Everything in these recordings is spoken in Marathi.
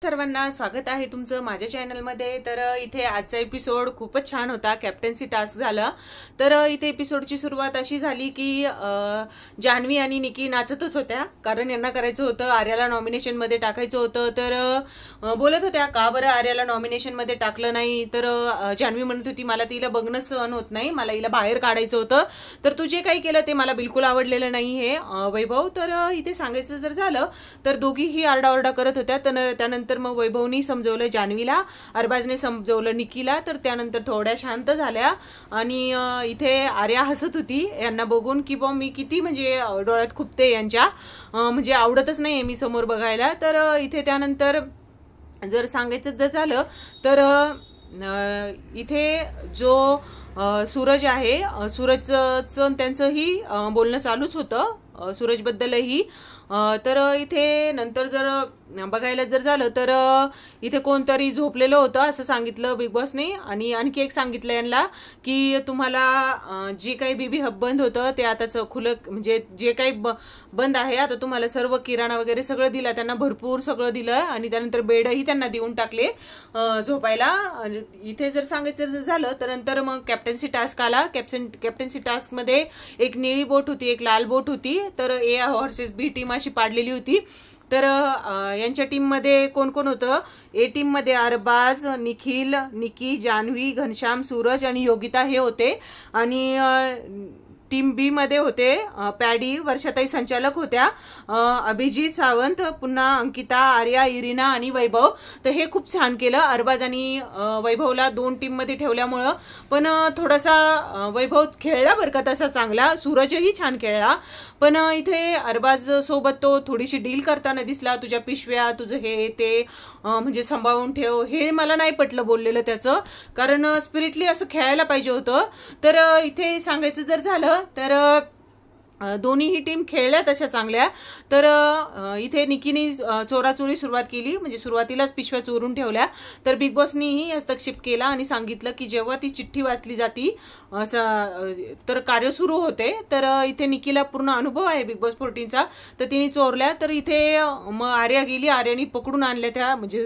सर्वांना स्वागत आहे तुमचं माझ्या चॅनलमध्ये। तर इथे आजचा एपिसोड खूपच छान होता, कॅप्टन्सी टास्क झाला। तर इथे एपिसोडची सुरुवात अशी झाली की जान्हवी आणि निकी नाचतच होत्या, कारण यांना करायचं होतं आर्याला नॉमिनेशन मध्ये टाकायचं होतं। तर बोलत होत्या का बरं आर्याला नॉमिनेशन मध्ये टाकलं नाही। तर जान्हवी म्हणत होती मला तिला बघणं सहन होत नाही, मला हिला बाहेर काढायचं होतं, तर तू जे काही केलं ते मला बिलकुल आवडलेलं नाही हे वैभव। तर इथे सांगायचं जर झालं तर दोघीही आरडाओरडा करत होत्या। त्यानंतर मग वैभवनी समजवलं जान्हवीला, अरबाजने समजवलं निकीला। तर त्यानंतर थोड्या शांत झाल्या आणि इथे आर्या हसत होती यांना बघून की बा मी किती म्हणजे डोळ्यात खुपते यांच्या, म्हणजे आवडतच नाही मी समोर बघायला। तर इथे त्यानंतर जर सांगायचं जर झालं तर इथे जो सूरज आहे, सूरजचं त्यांचंही बोलणं चालूच होतं सूरजबद्दलही। तर इथे नंतर जर बघायला जर झालं तर इथे कोणतरी झोपलेलं होतं असं सांगितलं बिग बॉसने। आणि आणखी एक सांगितलं यांना की तुम्हाला जे काही बीबी हब बंद होतं ते आताच खुलं, म्हणजे जे काही बंद आहे आता तुम्हाला सर्व किराणा वगैरे सगळं दिलं, त्यांना भरपूर सगळं दिलं आणि त्यानंतर बेडही त्यांना देऊन टाकले झोपायला। इथे जर सांगायचं झालं तर नंतर मग कॅप्टन्सी टास्क आला। कॅप्टन्सी टास्क मध्ये एक निळी बोट होती, एक लाल बोट होती। तर ए व्हर्सेस बी टीम अशी पाडलेली होती। तर यांच्या टीम मध्ये कोण कोण होतं? ए टीम मध्ये अरबाज, निखिल, निकी, जान्हवी, घनश्याम, सूरज आणि योगिता हे होते। आणि टीम बी मध्ये होते पॅडी, वर्षाताई संचालक होत्या, अभिजित सावंत, पुन्हा अंकिता, आर्या, इरिना आणि वैभव। तर हे खूप छान केलं अरबाज आणि वैभवला दोन टीम मध्ये ठेवल्यामुळं। पण थोडासा वैभव खेळला बरं का तसा चांगला, सूरजही छान खेळला, पण इथे अरबाज सोबत तो थोडीशी डील करताना दिसला। तुझ्या पिशव्या, तुझं हे ते म्हणजे सांभाळून ठेव, हे मला नाही पटलं बोललेलं त्याचं, कारण स्पिरिटली असं खेळायला पाहिजे होतं। तर इथे सांगायचं जर झालं तर दोन्ही टीम खेळल्या तशा चांगल्या। तर इथे निकीने चोराचोरी सुरुवात केली, म्हणजे सुरुवातीलाच पिशव्या चोरून ठेवल्या। तर बिग बॉसनीही हस्तक्षेप केला आणि सांगितलं की जेव्हा ती चिठ्ठी वाचली जाती तर कार्य सुरू होते। तर इथे निकीला पूर्ण अनुभव आहे बिग बॉस 14चा, तर तिने चोरल्या। तर इथे मग आर्या गेली, आर्यानी पकडून आणल्या त्या, म्हणजे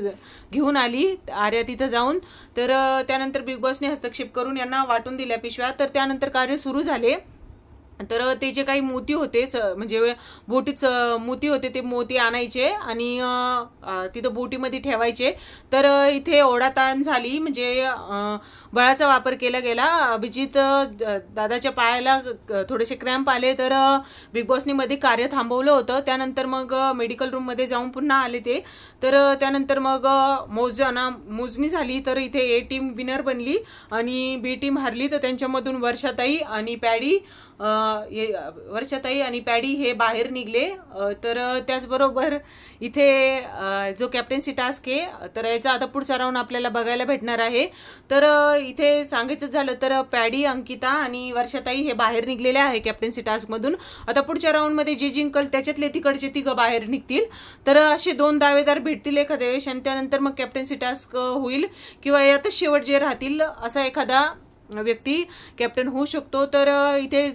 घेऊन आली आर्या तिथं जाऊन। तर त्यानंतर बिग बॉसने हस्तक्षेप करून यांना वाटून दिल्या पिशव्या। तर त्यानंतर कार्य सुरू झाले। तर ते जे काही मोती होते, म्हणजे बोटीच मोती होते, ते मोती आणायचे आणि तिथं बोटीमध्ये ठेवायचे। तर इथे ओढाताण झाली, म्हणजे बळाचा वापर केला गेला। अभिजित दादाच्या पायाला थोडेसे क्रॅम्प आले, तर बिग बॉसने मध्ये कार्य थांबवलं होतं। त्यानंतर मग मेडिकल रूम मध्ये जाऊन पुन्हा आले ते। तर त्यानंतर मग मोजणी झाली, तर इथे ए टीम विनर बनली आणि बी टीम हरली। तर त्यांच्यामधून वर्षाताई आणि पॅडी हे बाहेर निघले। तर त्याचबरोबर इथे जो कॅप्टन्सी टास्क आहे तर याचा आता पुढचा राऊंड आपल्याला बघायला भेटणार आहे। तर इथे सांगायचं झालं तर पॅडी, अंकिता आणि वर्षाताई हे बाहेर निघलेले आहे कॅप्टन्सी टास्क मधून। आता पुढच्या राऊंड मध्ये जे जिंकल त्याच्यातले तिकडचे तिघं बाहेर निघतील। तर असे दोन दावेदार भेटतील एखाद्या वेळेस आणि त्यानंतर मग कॅप्टन्सी टास्क होईल, किंवा यातच शेवट जे राहतील असा एखादा व्यक्ती कॅप्टन होऊ शकतो। तर इथे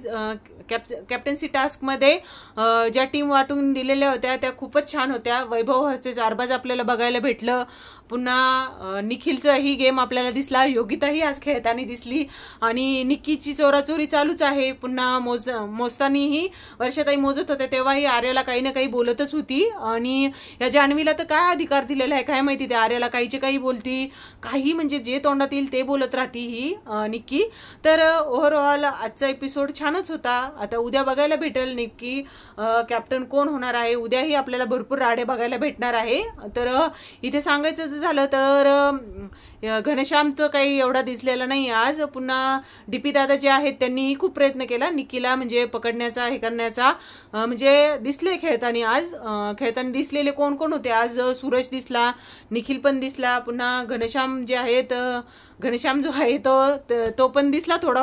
कॅप्टन्सी टास्क मध्ये ज्या टीम वाटून दिलेल्या होत्या त्या खूपच छान होत्या। वैभव व्हर्सेस अरबाज आपल्याला बघायला भेटलं, पुन्हा निखिलचा ही गेम आपल्याला दिसला, योगिताही आज खेळताना दिसली आणि निकीची चोराचोरी चालूच आहे। पुन्हा मोजतानीही वर्षाताई मोजत होत्या तेव्हाही आर्याला काही ना काही बोलतच होती। आणि या जान्हवीला तर काय अधिकार दिलेला आहे काय माहिती, ते आर्याला काहीचे काही बोलती, काही म्हणजे जे तोंडात येईल ते बोलत राहती ही निकी। तर ओव्हरऑल आजचा एपिसोड छानच होता। आता उद्या बघायला भेटेल नक्की कॅप्टन कोण होणार आहे, उद्याही आपल्याला भरपूर राडे बघायला भेटणार आहे। तर इथे सांगायचं झालं तर घनश्यामचं काही एवढा दिसलेला नाही आज। पुन्हा डीपी दादा जे आहेत त्यांनीही खूप प्रयत्न केला निकीला म्हणजे पकडण्याचा, हे करण्याचा, म्हणजे दिसले खेळताना। आज खेळताना दिसलेले कोण कोण होते? आज सूरज दिसला, निखिल पण दिसला, पुन्हा घनश्याम जे आहेत, घनश्याम जो आहे तो पण दिसला थोडा,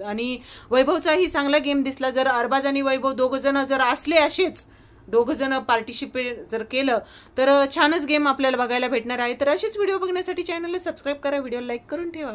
आणि वैभवचाही चांगला गेम दिसला। जर अरबाज आणि वैभव दोघ जण जर असले, असेच दोघ जण पार्टिसिपेट जर केलं तर छानच गेम आपल्याला बघायला भेटणार आहे। तर असेच व्हिडिओ बघण्यासाठी चॅनलला सबस्क्राईब करा, व्हिडिओ लाईक करून ठेवा।